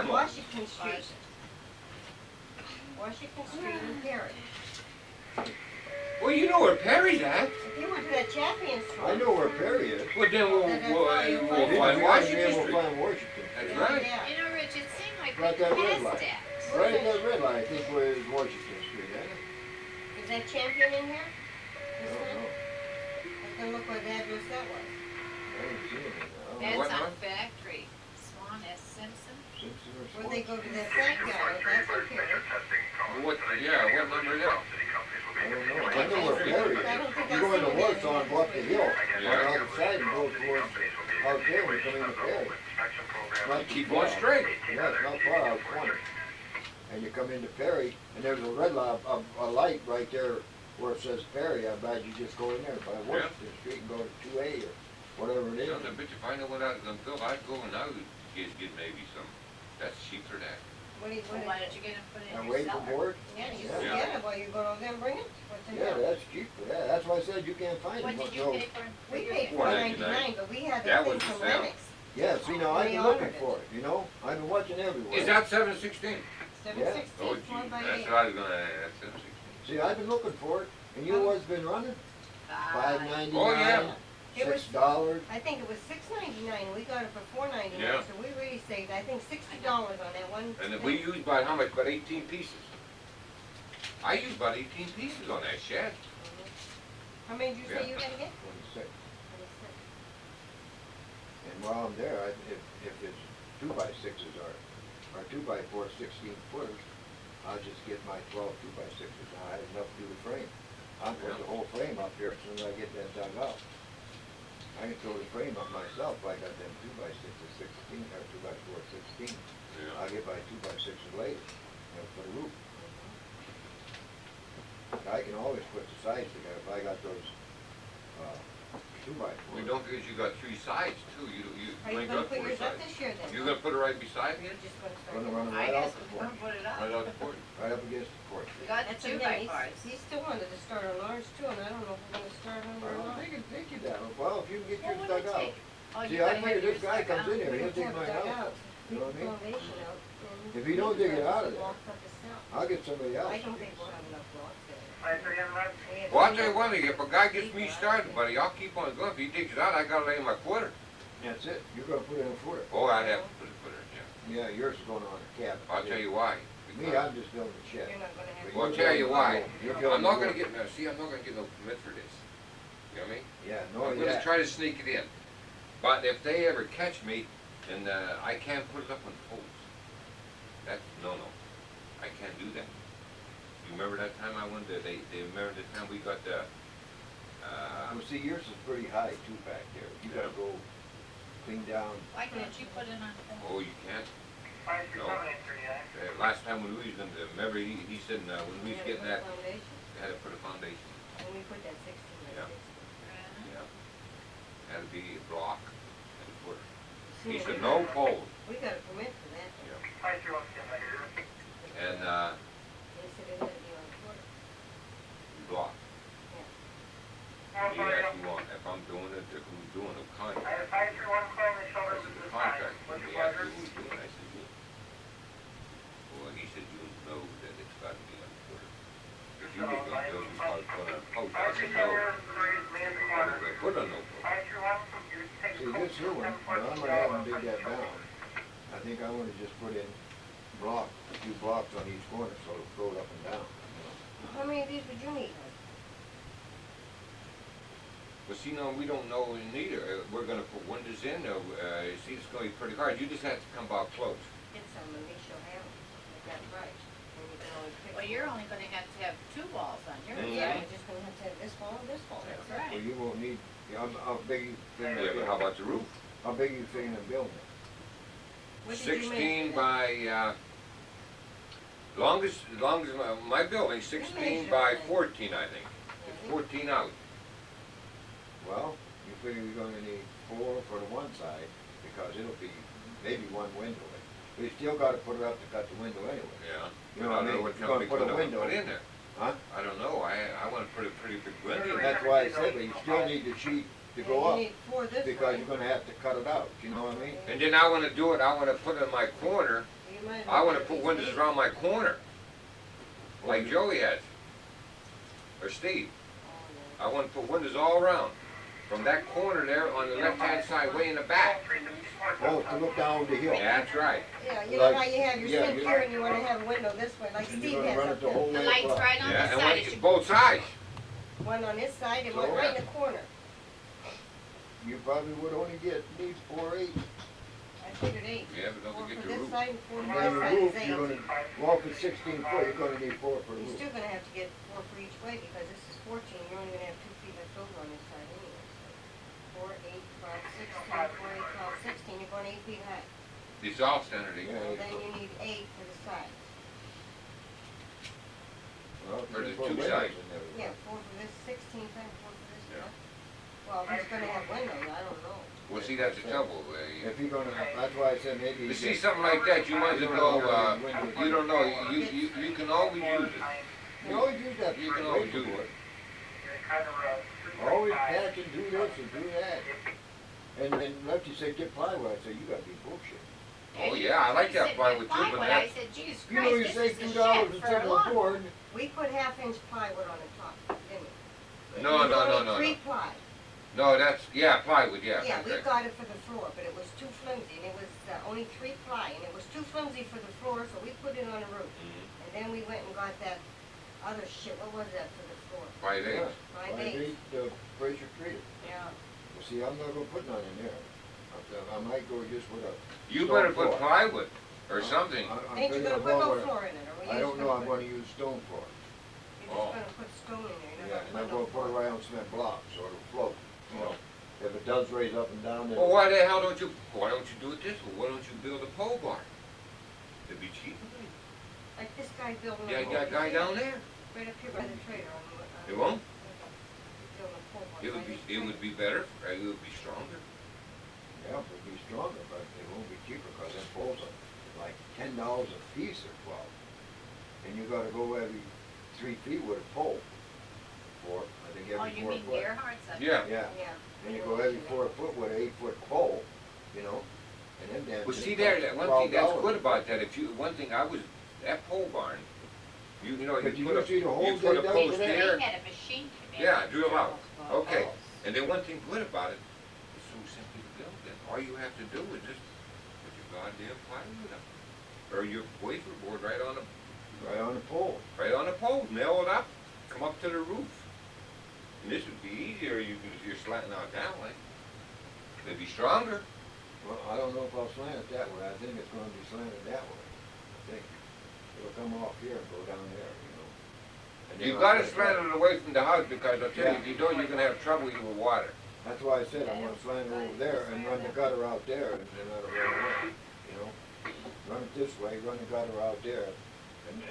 Washington Street. Washington Street in Perry. Well, you know where Perry's at. If you went to that Champion store. I know where Perry is. Well, then we'll find Washington Street. We'll find Washington. That's Yeah, right. yeah. You know, Rich, it seemed like Right we that red passed light. that. Right at that red light, I think where is Washington Street, ain't it? Is that Champion in here? I This don't one? know. That doesn't look like the address that was. I haven't seen it. I don't know. That's What, on what? Factory. Swan S. Simpson. Simpson or Where they go to Swanson? that backyard, that's in Perry. What number is that? I don't know. I know where Perry I don't is. think You I've go into seen it Works in on here. Bluff the Hill. On Yeah. the other side and go towards out there when you come into Perry. Not too Keep far. going straight. Yeah, it's not far out 20. And you come into Perry, and there's a red light, a light right there where it says Perry. I bet you just go in there by Washington Street and go to 2A or whatever it is. I bet if I know what I was gonna build, I'd go and I would get maybe some. That's cheaper than. What do you, Well, why don't you get him put it in And your wait for cellar? board? Yeah, you Yeah. can get it while you go over there and bring it. What's in Yeah, there? that's cheaper. Yeah, that's why I said you can't find What it. did you No. pay for it? We your paid thing? $4.99, but we had That that thing was from the sale. Lennox. Yeah, see now I've They been looking honored it. for it, you know? I've been watching everywhere. Is that 716? 716, Oh, gee, 1 by that's 8. what I was gonna. That's 716. See, I've been looking for it, and you know what's been running? $5.99, Oh, yeah. It was- $6. I think it was $6.99, we got it for $4.99, Yeah. so we really saved, I think, $60 on that one. And if we used about how much? About 18 pieces. I used about 18 pieces on that shed. How many did you say Yeah. you were gonna get? 26. And while I'm there, if it's 2x6s or 2x4 16-footers, I'll just get my 12 2x6s. I have enough to do the frame. I'll put the whole frame up here as soon as I get that dug out. I can throw the frame up myself if I got them 2x6s 16 or 2x4 16. Yeah. I'll get my 2x6s later, for the roof. I can always put the sides together if I got those 2x4s. We don't because you got 3 sides too. You Are you ain't gonna got put 4 yours up sides. this year then? You gonna put it right beside me? You're just gonna start. Gonna doing run it. them I right guess off the we're board, gonna put it up. Right out the port. right up against the porch. We got That's the a 2x4s. He still wanted to start on ours too, and I don't know if we're gonna start on or Well, not. they can take you down. Well, if you can get Well, yours what dug would it out. take? Oh, See, you I gotta figure have this yours guy dug comes out. in here, We he'll have to take have my it dug house. out. You know what I mean? Foundation out, and If you don't dig it out of there, blocks up the south. I'll get somebody else. I don't think we'll have enough blocks there. Well, I'll tell you one thing. If a guy gets me started, buddy, I'll keep on going. If he digs it out, I gotta lay my quarter. That's it. You're gonna put it in a footer. Oh, I'd have to put it in, Yeah, yours is going on a cabin. yeah. I'll tell you why. Me, I'm just building a shed. You're not gonna have. But Well, I'll you're tell you building- why. you're I'm building not a gonna roof. get no. See, I'm not gonna get no permit for this. You know what I mean? Yeah, I'm no, gonna yeah. try to sneak it in. But if they ever catch me, then I can't put it up on poles. That's no. I can't do that. You remember that time I went to? They remember the time we got the. Well, see, yours is pretty high too back there. You gotta go clean down. Why can't you put it on? Oh, you can't. No. Last time when we was in the, remember he said when we was getting that, Foundation, they had to put a foundation. when we put that 16 Yeah. by 16. Yeah. Had to be a block and a footer. See, He we said got- no poles. We got a permit for that. Yeah. And They said it had to be on the quarter. block. Yeah. He asked me if I'm doing it, or who's doing the contract. I said the contract. And he asked me who's doing it. I said you. Well, he said you know that it's got to be on the quarter. If you was gonna build, you probably put on a post. I said no. I was gonna put on no post. See, this here one, when I'm gonna have them dig that down, I think I wanna just put in a few blocks on each corner, so it'll throw it up and down. How many of these would you need? But see, no, we don't know neither. We're gonna put windows in, see, it's gonna be pretty hard. You just have to come about close. Get some, and they shall have them, at that price. And you can always pick. Well, you're only gonna have to have 2 walls on yours, Yeah, right? we're just gonna have to have this wall and this wall, that's That's right. Well, you won't need, how big you think Yeah, but how about the roof? How big you think of building it? What did you make 16 for that? by, longest my building, 16 by 14, I think. It's 14 out. Well, you figure you're gonna need 4 for the one side, because it'll be maybe one window. But you still gotta put it up to cut the window anyway. Yeah. You know But I what I don't know mean? what You're kind of gonna big put a window window. put in there. Huh? I don't know. I want to put a pretty big window in That's there. why I said, but you still need the sheet to Yeah, go you up, need 4 this because way. you're gonna have to cut it out, you know what I mean? And then I want to do it. I want to put in my corner. You you might as I well wanna have put these windows big. around my corner, like Joey has. Or Steve. Oh, I wanna put windows all around. From that corner there on the left-hand side, way in the back. Oh, to look down the hill. That's right. yeah, you know Like- how you have your yeah, sink you- here and you wanna have a window this way, like And Steve you're gonna has run up it the whole there. The way light's across. right on Yeah, this and side. It should- both sides. One on this side and one So- right in the corner. You probably would only need 4/8. I figured 8. Yeah, but don't 4 forget for the this roof. side and 4 And for then this your side is roof, 8. you're gonna, well, if it's 16 foot, you're gonna need 4 for the You're roof. still gonna have to get 4 for each way because this is 14, you're only gonna have 2 feet left over on this side anyway. 4, 8, 12, 16, 4, 8, 12, 16, you're going 8 feet high. It's all standard. Yeah. So then you need 8 for the sides. Well, For the you put two windows sides. in there. Yeah, 4 for this, 16 times 4 for this, Yeah. yeah. Well, he's gonna have windows, I don't know. Well, see, that's the trouble. If you're gonna, that's why I said maybe. You see something like that, you might as well go, you don't know, you can always use it. You always use that. You can always do it. Always patch and do this and do that. And Lefty said, get plywood. I said, you gotta be bullshit. Oh, you yeah, I like said that plywood too, but plywood. I that's, said, Jesus You know, Christ, you this say is the $2 shed for instead a of a lot. board. We put 1/2-inch plywood on the top, didn't we? No, It was no, only no, no, 3 no. ply. no, that's, yeah, plywood, yeah. Yeah, we okay. got it for the floor, but it was too flimsy, and it was only 3 ply, and it was too flimsy for the floor, so we put it on the roof. Mhm. And then we went and got that other shit, what was that for the floor? 5/8. 5/8. The pressure treated. Yeah. Well, see, I'm not gonna put none in there. I might go just with a. You stone better put floor. plywood or something. I'm Ain't you thinking gonna of put going no with a- floor in it, or we I don't know, I'm You're gonna use stone floor. just Oh. gonna put stone in there, you're Yeah, not and gonna I'm put no gonna put it floor. right on cement blocks, so it'll float, you know. If it does raise up and down, then. Well, why the hell don't you do it this way? Why don't you build a pole barn? It'd be cheaper. Like this guy building. Yeah, on that guy down there. Right up here by the trailer on. It won't? He's building a pole barn It would by be, this it would trailer. be better, right? It would be stronger. Yeah, it'll be stronger, but it won't be cheaper, cause them poles are like $10 a piece or 12. And you gotta go every 3 feet with a pole. I think Oh, every you 4 mean foot. Gerhardt's up Yeah. Yeah, Yeah. and you go every 4 foot with an 8-foot pole, you know, and then damn. Well, things see there, cost that one thing that's $12. good about that, if you, one thing I was, that pole barn, you know, But you you put a, see the you holes put they a dug post for that? there, They had a machine come in. yeah, and drill out, drill okay. holes. And then one thing good about it, it's so simple to build, then all you have to do is just put your goddamn plywood up. Or your wafer board right on Right on the pole. the pole, nail it up, come up to the roof. And this would be easier, you're slanting out that way. It'd be stronger. Well, I don't know if I'll slant it that way, I think it's gonna be slanted that way, I think. It'll come off here and go down there, you know. And then You've I'll gotta put it slant right- it away from the house, because I'll tell you, Yeah. if you don't, you're gonna have trouble with water. That's why I said I'm gonna slant it over there and run the gutter out there and then let it run away, you know? Run it this way, run the gutter out there, and